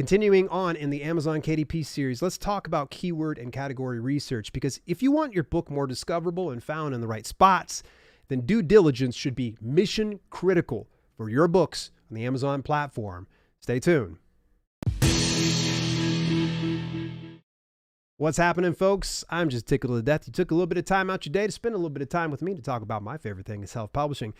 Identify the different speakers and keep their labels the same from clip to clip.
Speaker 1: Continuing on in the Amazon KDP series, let's talk about keyword and category research, because if you want your book more discoverable and found in the right spots, then due diligence should be mission critical for your books on the Amazon platform. Stay tuned. What's happening, folks? I'm just tickled to death. You took a little bit of time out your day to spend a little bit of time with me to talk about my favorite thing, is self-publishing.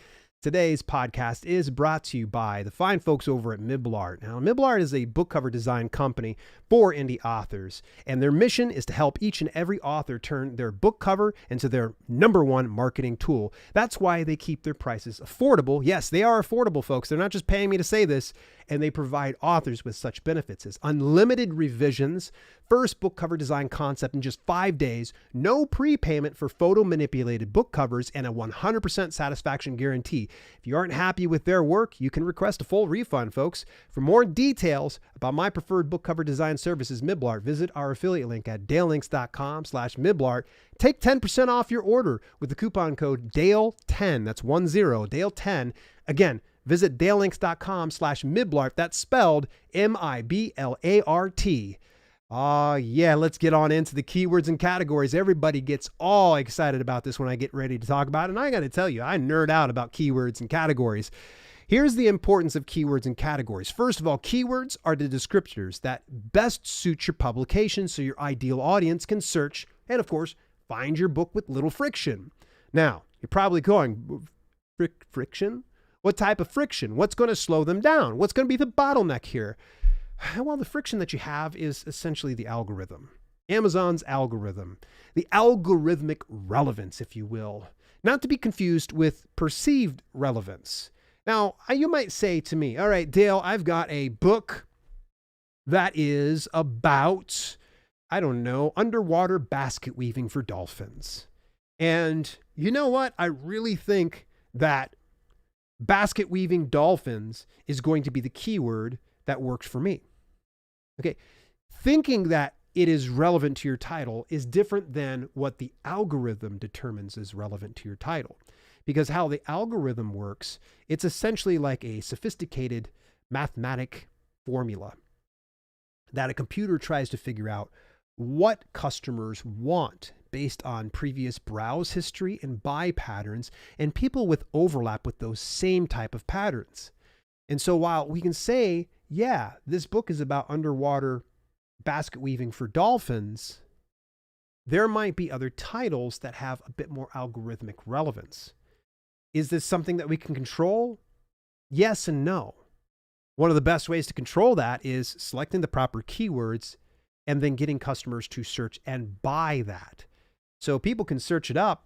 Speaker 1: Today's podcast is brought to you by the fine folks over at Miblart. Now, Miblart is a book cover design company for indie authors, and their mission is to help each and every author turn their book cover into their #1 marketing tool. That's why they keep their prices affordable. Yes, they are affordable, folks. They're not just paying me to say this, and they provide authors with such benefits as unlimited revisions, first book cover design concept in just 5 days, no prepayment for photo manipulated book covers, and a 100% satisfaction guarantee. If you aren't happy with their work, you can request a full refund, folks. For more details about my preferred book cover design services, Miblart, visit our affiliate link at dalelinks.com/Miblart. Take 10% off your order with the coupon code DALE10. That's 10, DALE10. Again, visit dalelinks.com/Miblart. That's spelled MIBLART. Yeah, let's get on into the keywords and categories. Everybody gets all excited about this when I get ready to talk about it. And I got to tell you, I nerd out about keywords and categories. Here's the importance of keywords and categories. First of all, keywords are the descriptors that best suit your publication so your ideal audience can search and, of course, find your book with little friction. Now, you're probably going, friction? What type of friction? What's going to slow them down? What's going to be the bottleneck here? Well, the friction that you have is essentially the algorithm. Amazon's algorithm. The algorithmic relevance, if you will. Not to be confused with perceived relevance. Now, you might say to me, all right, Dale, I've got a book that is about, I don't know, underwater basket weaving for dolphins. And you know what? I really think that basket weaving dolphins is going to be the keyword that works for me. Okay, thinking that it is relevant to your title is different than what the algorithm determines is relevant to your title. Because how the algorithm works, it's essentially like a sophisticated mathematic formula that a computer tries to figure out what customers want based on previous browse history and buy patterns and people with overlap with those same type of patterns. And so while we can say, yeah, this book is about underwater basket weaving for dolphins, there might be other titles that have a bit more algorithmic relevance. Is this something that we can control? Yes and no. One of the best ways to control that is selecting the proper keywords and then getting customers to search and buy that. So people can search it up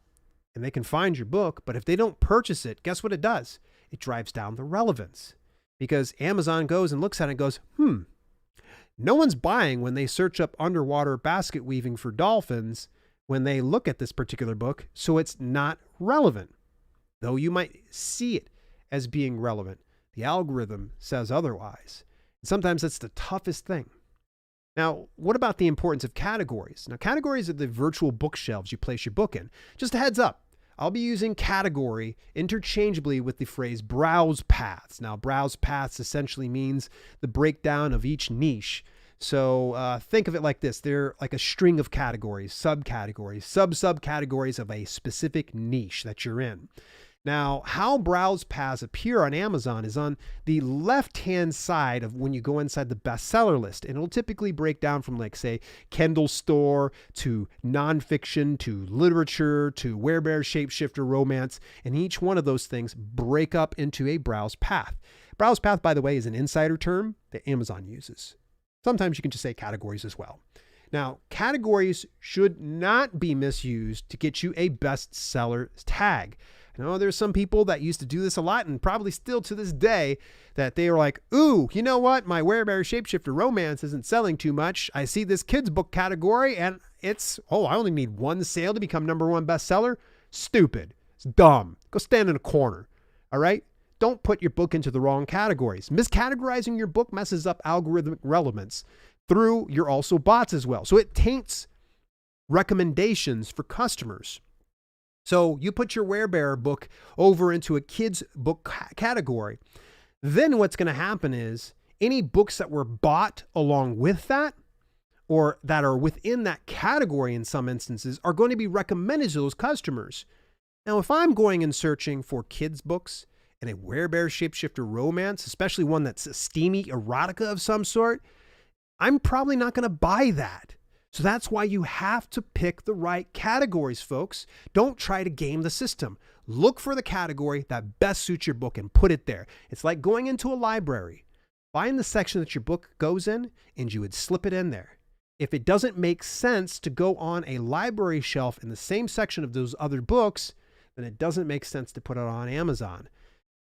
Speaker 1: and they can find your book, but if they don't purchase it, guess what it does? It drives down the relevance. Because Amazon goes and looks at it and goes, no one's buying when they search up underwater basket weaving for dolphins when they look at this particular book, so it's not relevant. Though you might see it as being relevant, the algorithm says otherwise. And sometimes that's the toughest thing. Now, what about the importance of categories? Now, categories are the virtual bookshelves you place your book in. Just a heads up. I'll be using category interchangeably with the phrase browse paths. Now, browse paths essentially means the breakdown of each niche. So think of it like this. They're like a string of categories, subcategories, subcategories of a specific niche that you're in. Now, how browse paths appear on Amazon is on the left-hand side of when you go inside the bestseller list. And it'll typically break down from, like, say, Kindle Store to nonfiction to literature to Werebear, Shapeshifter, romance. And each one of those things break up into a browse path. Browse path, by the way, is an insider term that Amazon uses. Sometimes you can just say categories as well. Now, categories should not be misused to get you a bestseller tag. I know there's some people that used to do this a lot and probably still to this day that they are like, ooh, you know what? My Werebear Shapeshifter romance isn't selling too much. I see this kids book category and it's, I only need one sale to become #1 bestseller. Stupid. It's dumb. Go stand in a corner. All right. Don't put your book into the wrong categories. Miscategorizing your book messes up algorithmic relevance through your also bots as well. So it taints recommendations for customers. So you put your Werebear book over into a kid's book category. Then what's going to happen is Any books that were bought along with that, or that are within that category in some instances, are going to be recommended to those customers. Now, if I'm going and searching for kids' books and a werebear shapeshifter romance, especially one that's a steamy erotica of some sort, I'm probably not going to buy that. So that's why you have to pick the right categories, folks. Don't try to game the system. Look for the category that best suits your book and put it there. It's like going into a library. Find the section that your book goes in and you would slip it in there. If it doesn't make sense to go on a library shelf in the same section of those other books, then it doesn't make sense to put it on Amazon.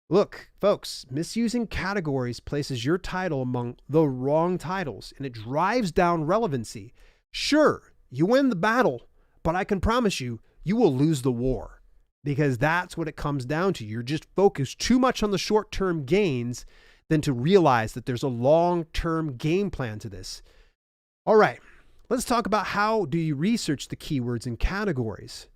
Speaker 1: Look, folks, misusing categories places your title among the wrong titles, and it drives down relevancy. Sure, you win the battle, but I can promise you, you will lose the war, because that's what it comes down to. You're just focused too much on the short-term gains than to realize that there's a long-term game plan to this. All right, let's talk about how do you research the keywords and categories.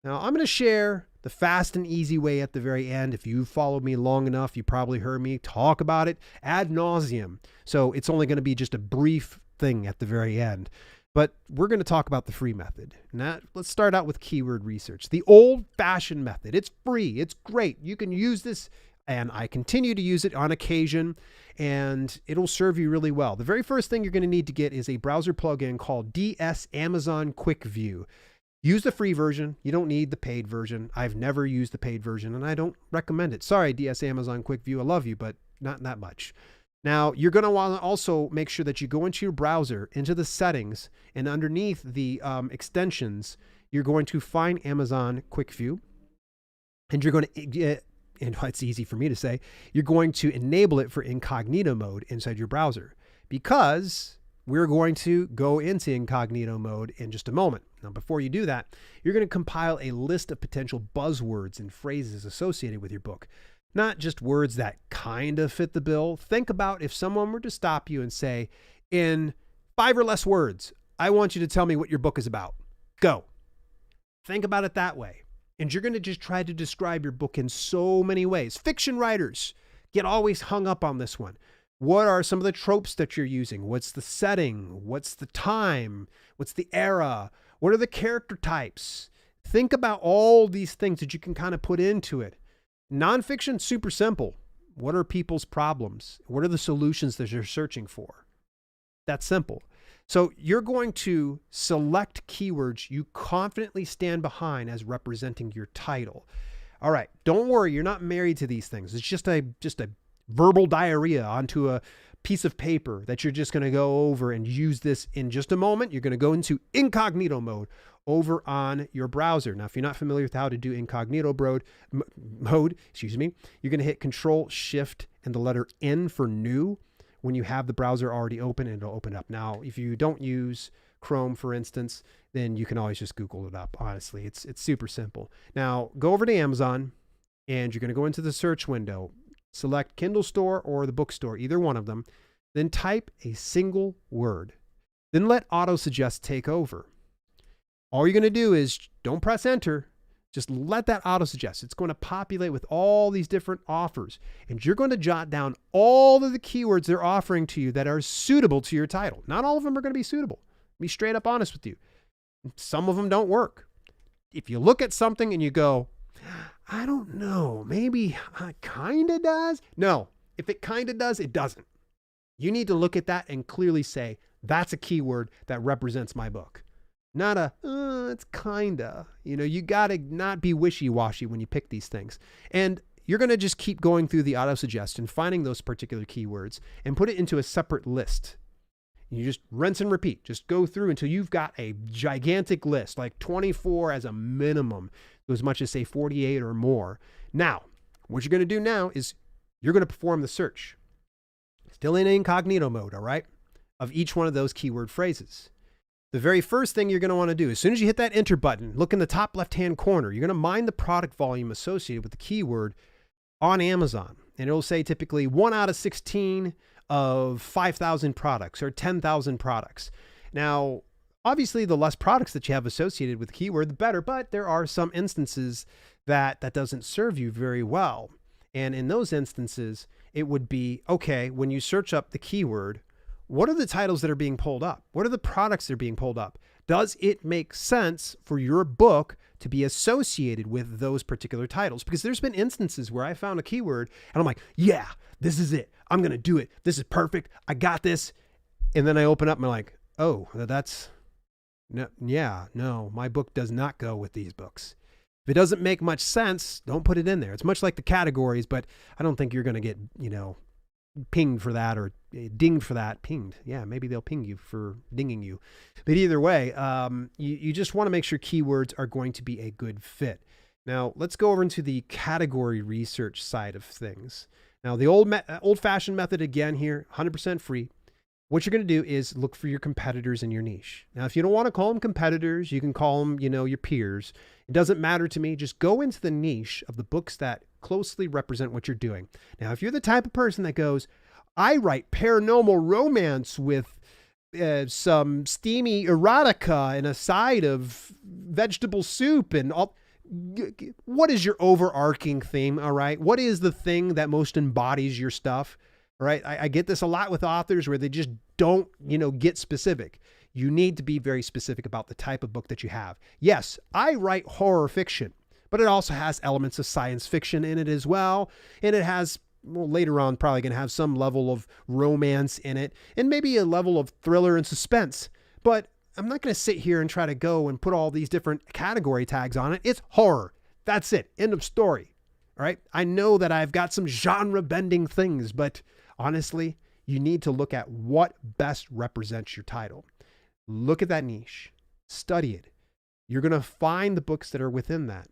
Speaker 1: Now, I'm going to share the fast and easy way at the very end. If you've followed me long enough, you probably heard me talk about it ad nauseum. So it's only going to be just a brief thing at the very end. But we're going to talk about the free method. Now, let's start out with keyword research. The old-fashioned method. It's free. It's great. You can use this, and I continue to use it on occasion, and it'll serve you really well. The very first thing you're going to need to get is a browser plugin called DS Amazon Quick View. Use the free version. You don't need the paid version. I've never used the paid version, and I don't recommend it. Sorry, DS Amazon Quick View. I love you, but not that much. Now, you're going to want to also make sure that you go into your browser, into the settings, and underneath the extensions, you're going to find Amazon Quick View, and you're going to, and it's easy for me to say, you're going to enable it for incognito mode inside your browser, because we're going to go into incognito mode in just a moment. Now, before you do that, you're going to compile a list of potential buzzwords and phrases associated with your book. Not just words that kind of fit the bill. Think about if someone were to stop you and say, in 5 or less words, I want you to tell me what your book is about. Go. Think about it that way. And you're going to just try to describe your book in so many ways. Fiction writers get always hung up on this one. What are some of the tropes that you're using? What's the setting? What's the time? What's the era? What are the character types? Think about all these things that you can kind of put into it. Nonfiction, super simple. What are people's problems? What are the solutions that you're searching for? That's simple. So you're going to select keywords you confidently stand behind as representing your title. All right, don't worry, you're not married to these things. It's just a verbal diarrhea onto a piece of paper that you're just going to go over and use this in just a moment. You're going to go into incognito mode over on your browser. Now, if you're not familiar with how to do incognito mode, you're going to hit Control Shift and the letter N for new when you have the browser already open, and it'll open up. Now, if you don't use Chrome, for instance, then you can always just Google it up. Honestly, it's super simple. Now, go over to Amazon, and you're going to go into the search window. Select Kindle Store or the bookstore, either one of them. Then type a single word. Then let Auto Suggest take over. All you're going to do is don't press enter. Just let that auto suggest. It's going to populate with all these different offers. And you're going to jot down all of the keywords they're offering to you that are suitable to your title. Not all of them are going to be suitable. Be straight up honest with you. Some of them don't work. If you look at something and you go, I don't know, maybe it kind of does. No, if it kind of does, it doesn't. You need to look at that and clearly say, that's a keyword that represents my book. Not it's kinda, you got to not be wishy-washy when you pick these things. And you're going to just keep going through the auto suggest and finding those particular keywords and put it into a separate list. You just rinse and repeat. Just go through until you've got a gigantic list, like 24 as a minimum, as much as say 48 or more. Now, what you're going to do now is you're going to perform the search. Still in incognito mode, all right, of each one of those keyword phrases. The very first thing you're going to want to do, as soon as you hit that enter button, look in the top left-hand corner. You're going to mine the product volume associated with the keyword on Amazon. And it'll say typically 1 out of 16 of 5,000 products or 10,000 products. Now, obviously, the less products that you have associated with the keyword, the better. But there are some instances that doesn't serve you very well. And in those instances, it would be, okay, when you search up the keyword, what are the titles that are being pulled up? What are the products that are being pulled up? Does it make sense for your book to be associated with those particular titles? Because there's been instances where I found a keyword and I'm like, yeah, this is it. I'm going to do it. This is perfect. I got this. And then I open up and I'm like, oh, no, my book does not go with these books. If it doesn't make much sense, don't put it in there. It's much like the categories, but I don't think you're going to get, pinged for that or dinged for that. Pinged. Yeah, maybe they'll ping you for dinging you. But either way, you just want to make sure keywords are going to be a good fit. Now, let's go over into the category research side of things. Now, the old-fashioned method again here, 100% free. What you're going to do is look for your competitors in your niche. Now, if you don't want to call them competitors, you can call them, your peers. It doesn't matter to me. Just go into the niche of the books that closely represent what you're doing. Now, if you're the type of person that goes, I write paranormal romance with some steamy erotica and a side of vegetable soup and all. What is your overarching theme? All right. What is the thing that most embodies your stuff? All right. I get this a lot with authors where they just don't, get specific. You need to be very specific about the type of book that you have. Yes, I write horror fiction, but it also has elements of science fiction in it as well. And it has, later on, probably going to have some level of romance in it and maybe a level of thriller and suspense. But I'm not going to sit here and try to go and put all these different category tags on it. It's horror. That's it. End of story. All right. I know that I've got some genre bending things, but honestly, you need to look at what best represents your title. Look at that niche, study it. You're going to find the books that are within that.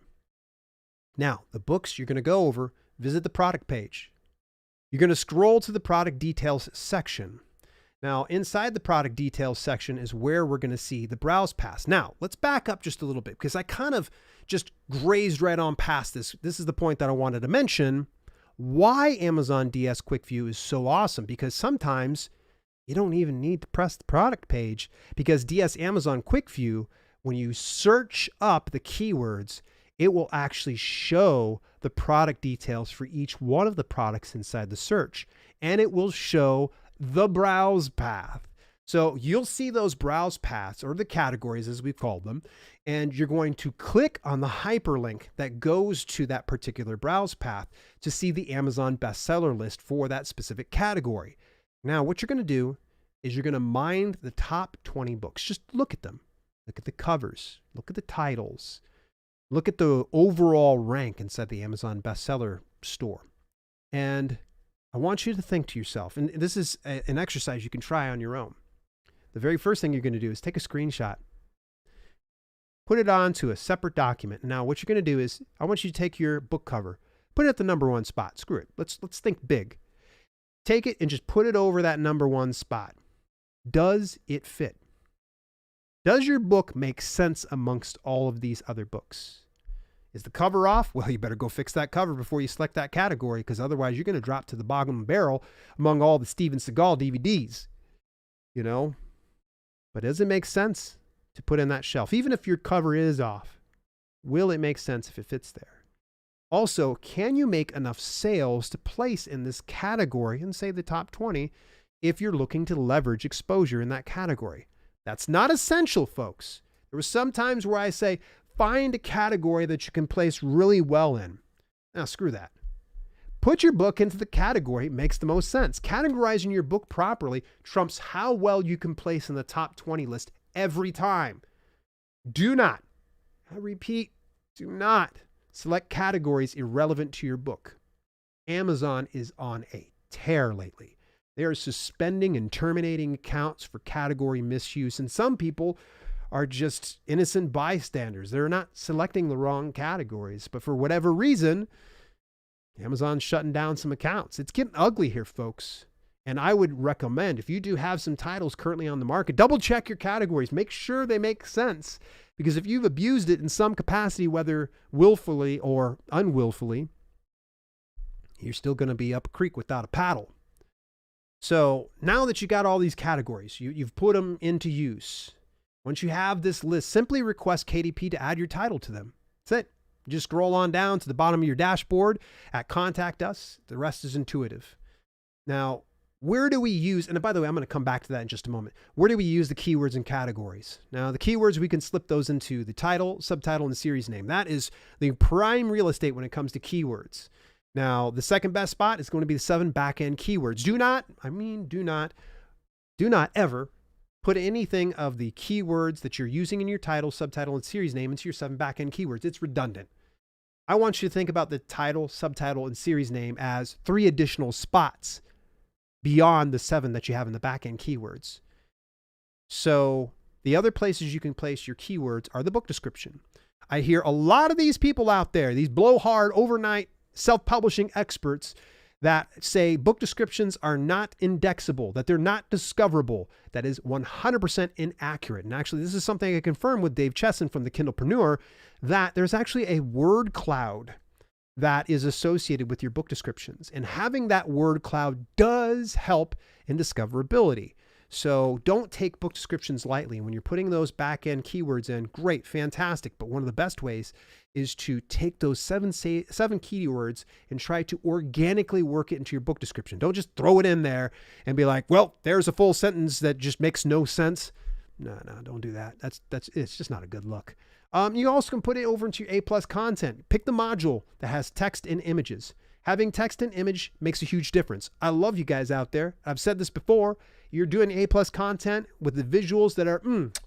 Speaker 1: Now, the books you're going to go over, visit the product page. You're going to scroll to the product details section. Now, inside the product details section is where we're going to see the browse paths. Now, let's back up just a little bit because I kind of just grazed right on past this. This is the point that I wanted to mention. Why Amazon DS Quick View is so awesome, because sometimes you don't even need to press the product page, because DS Amazon Quick View, when you search up the keywords, it will actually show the product details for each one of the products inside the search, and it will show the browse path. So you'll see those browse paths, or the categories as we've called them, and you're going to click on the hyperlink that goes to that particular browse path to see the Amazon bestseller list for that specific category. Now, what you're going to do is you're going to mind the top 20 books. Just look at them. Look at the covers. Look at the titles. Look at the overall rank inside the Amazon bestseller store. And I want you to think to yourself, and this is an exercise you can try on your own. The very first thing you're going to do is take a screenshot, put it onto a separate document. Now, what you're going to do is I want you to take your book cover, put it at the number one spot. Screw it. Let's think big. Take it and just put it over that number one spot. Does it fit? Does your book make sense amongst all of these other books? Is the cover off? Well, you better go fix that cover before you select that category, because otherwise you're going to drop to the bottom barrel among all the Steven Seagal DVDs, But does it make sense to put in that shelf? Even if your cover is off, will it make sense if it fits there? Also, can you make enough sales to place in this category and say the top 20 if you're looking to leverage exposure in that category? That's not essential, folks. There were some times where I say, find a category that you can place really well in. Now, screw that. Put your book into the category. It makes the most sense. Categorizing your book properly trumps how well you can place in the top 20 list every time. Do not, I repeat, do not select categories irrelevant to your book. Amazon is on a tear lately. They are suspending and terminating accounts for category misuse, and some people are just innocent bystanders. They're not selecting the wrong categories, but for whatever reason, Amazon's shutting down some accounts. It's getting ugly here, folks. And I would recommend, if you do have some titles currently on the market, double check your categories. Make sure they make sense. Because if you've abused it in some capacity, whether willfully or unwillfully, you're still going to be up a creek without a paddle. So now that you got all these categories, you've put them into use. Once you have this list, simply request KDP to add your title to them. That's it. Just scroll on down to the bottom of your dashboard at Contact Us. The rest is intuitive. Now, where do we use, and by the way, I'm going to come back to that in just a moment. Where do we use the keywords and categories? Now, the keywords, we can slip those into the title, subtitle, and the series name. That is the prime real estate when it comes to keywords. Now, the second best spot is going to be the 7 back-end keywords. Do not ever put anything of the keywords that you're using in your title, subtitle, and series name into your 7 back-end keywords. It's redundant. I want you to think about the title, subtitle, and series name as 3 additional spots beyond the 7 that you have in the back-end keywords. So the other places you can place your keywords are the book description. I hear a lot of these people out there, these blowhard overnight self-publishing experts that say book descriptions are not indexable, that they're not discoverable. That is 100% inaccurate. And actually, this is something I confirmed with Dave Chesson from the Kindlepreneur, that there's actually a word cloud that is associated with your book descriptions. And having that word cloud does help in discoverability. So don't take book descriptions lightly. When you're putting those back-end keywords in, great, fantastic. But one of the best ways is to take those 7 keywords and try to organically work it into your book description. Don't just throw it in there and be like, well, there's a full sentence that just makes no sense. No, don't do that. It's just not a good look. You also can put it over into your A+ content. Pick the module that has text and images. Having text and image makes a huge difference. I love you guys out there. I've said this before. You're doing A+ content with the visuals that are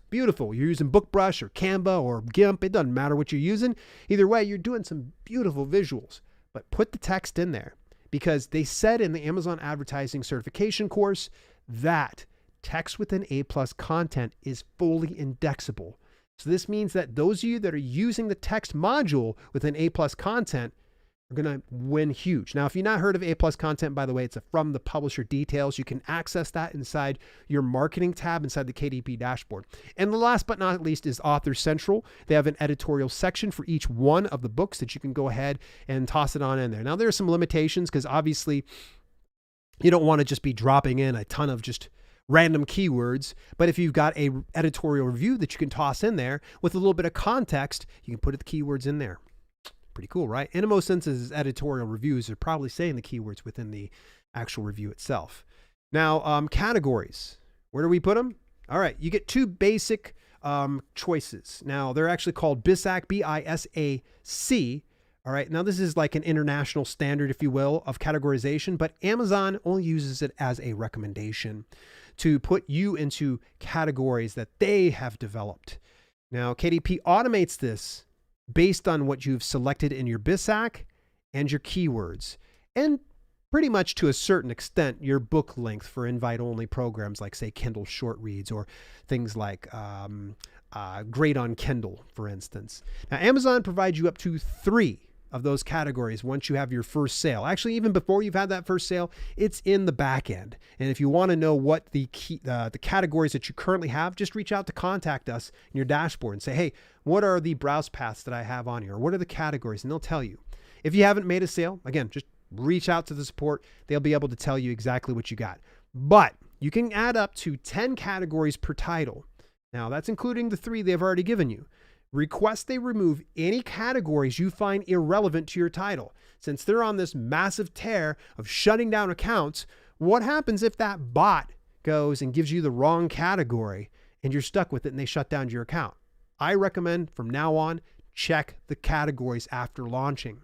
Speaker 1: beautiful. You're using BookBrush or Canva or GIMP. It doesn't matter what you're using. Either way, you're doing some beautiful visuals. But put the text in there, because they said in the Amazon Advertising Certification course that text within A+ content is fully indexable. So this means that those of you that are using the text module within A+ content are going to win huge. Now, if you've not heard of A+ content, by the way, it's from the publisher details. You can access that inside your marketing tab inside the KDP dashboard. And the last but not least is Author Central. They have an editorial section for each one of the books that you can go ahead and toss it on in there. Now, there are some limitations, because obviously you don't want to just be dropping in a ton of just random keywords. But if you've got a editorial review that you can toss in there with a little bit of context, you can put the keywords in there. Pretty cool, right? And in most senses, editorial reviews are probably saying the keywords within the actual review itself. Now, categories. Where do we put them? All right, you get 2 basic choices. Now, they're actually called BISAC, B-I-S-A-C. All right, now this is like an international standard, if you will, of categorization, but Amazon only uses it as a recommendation to put you into categories that they have developed. Now, KDP automates this based on what you've selected in your BISAC and your keywords, and pretty much to a certain extent your book length for invite-only programs like, say, Kindle short reads, or things like Great on Kindle, for instance. Now, Amazon provides you up to 3 of those categories once you have your first sale. Actually, even before you've had that first sale, it's in the back end. And if you want to know what the categories that you currently have, just reach out to Contact Us in your dashboard and say, hey, what are the browse paths that I have on here? Or what are the categories? And they'll tell you. If you haven't made a sale, again, just reach out to the support. They'll be able to tell you exactly what you got. But you can add up to 10 categories per title. Now, that's including the 3 they've already given you. Request they remove any categories you find irrelevant to your title. Since they're on this massive tear of shutting down accounts, what happens if that bot goes and gives you the wrong category and you're stuck with it and they shut down your account? I recommend from now on, check the categories after launching.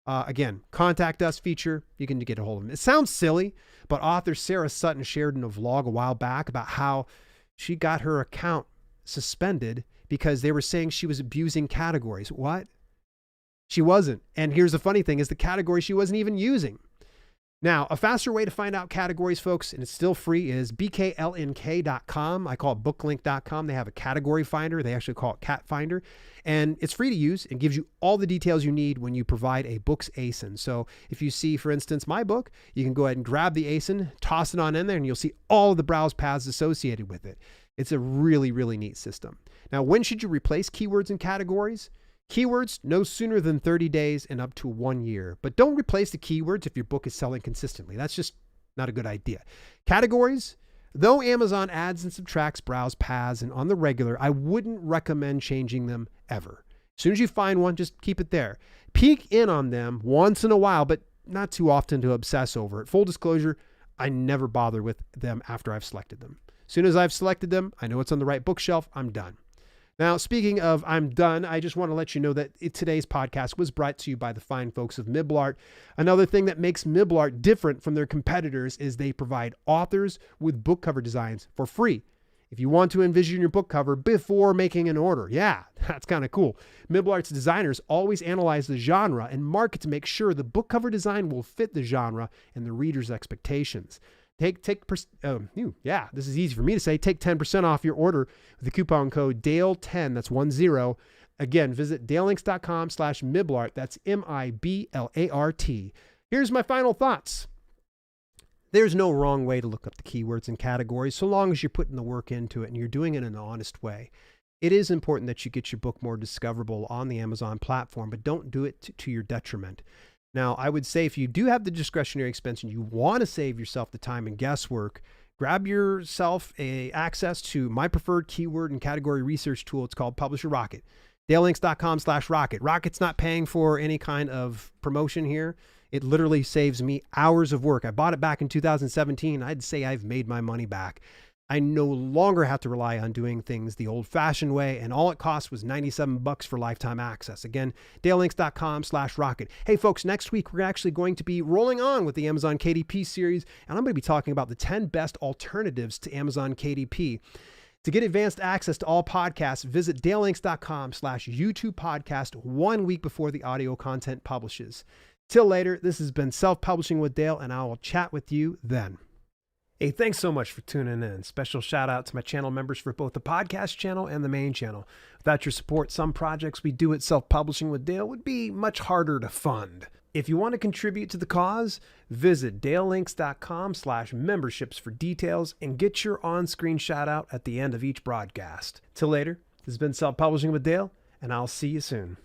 Speaker 1: Again, Contact Us feature, you can get a hold of them. It sounds silly, but author Sarah Sutton shared in a vlog a while back about how she got her account suspended because they were saying she was abusing categories. What? She wasn't. And here's the funny thing, is the category she wasn't even using. Now, a faster way to find out categories, folks, and it's still free, is bklnk.com. I call it booklink.com. They have a category finder. They actually call it Cat Finder. And it's free to use and gives you all the details you need when you provide a book's ASIN. So if you see, for instance, my book, you can go ahead and grab the ASIN, toss it on in there, and you'll see all of the browse paths associated with it. It's a really, really neat system. Now, when should you replace keywords and categories? Keywords, no sooner than 30 days and up to 1 year. But don't replace the keywords if your book is selling consistently. That's just not a good idea. Categories, though Amazon adds and subtracts browse paths and on the regular, I wouldn't recommend changing them ever. As soon as you find one, just keep it there. Peek in on them once in a while, but not too often to obsess over it. Full disclosure, I never bother with them after I've selected them. As soon as I've selected them, I know it's on the right bookshelf, I'm done. Now, speaking of I'm done, I just want to let you know that today's podcast was brought to you by the fine folks of Miblart. Another thing that makes Miblart different from their competitors is they provide authors with book cover designs for free. If you want to envision your book cover before making an order, yeah, that's kind of cool. Miblart's designers always analyze the genre and market to make sure the book cover design will fit the genre and the reader's expectations. This is easy for me to say. Take 10% off your order with the coupon code DALE10. That's 10. Again, visit dalelinks.com/Miblart. That's MIBLART. Here's my final thoughts. There's no wrong way to look up the keywords and categories so long as you're putting the work into it and you're doing it in an honest way. It is important that you get your book more discoverable on the Amazon platform, but don't do it to your detriment. Now, I would say if you do have the discretionary expense and you want to save yourself the time and guesswork, grab yourself access to my preferred keyword and category research tool. It's called Publisher Rocket. dalelinks.com/rocket. Rocket's not paying for any kind of promotion here. It literally saves me hours of work. I bought it back in 2017. I'd say I've made my money back. I no longer have to rely on doing things the old-fashioned way, and all it cost was $97 for lifetime access. Again, dalelinks.com/rocket. Hey, folks, next week we're actually going to be rolling on with the Amazon KDP series, and I'm going to be talking about the 10 best alternatives to Amazon KDP. To get advanced access to all podcasts, visit dalelinks.com/YouTube podcast 1 week before the audio content publishes. Till later, this has been Self-Publishing with Dale, and I will chat with you then. Hey, thanks so much for tuning in. Special shout out to my channel members for both the podcast channel and the main channel. Without your support, some projects we do at Self-Publishing with Dale would be much harder to fund. If you want to contribute to the cause, visit dalelinks.com/memberships for details and get your on-screen shout out at the end of each broadcast. Till later, this has been Self-Publishing with Dale, and I'll see you soon.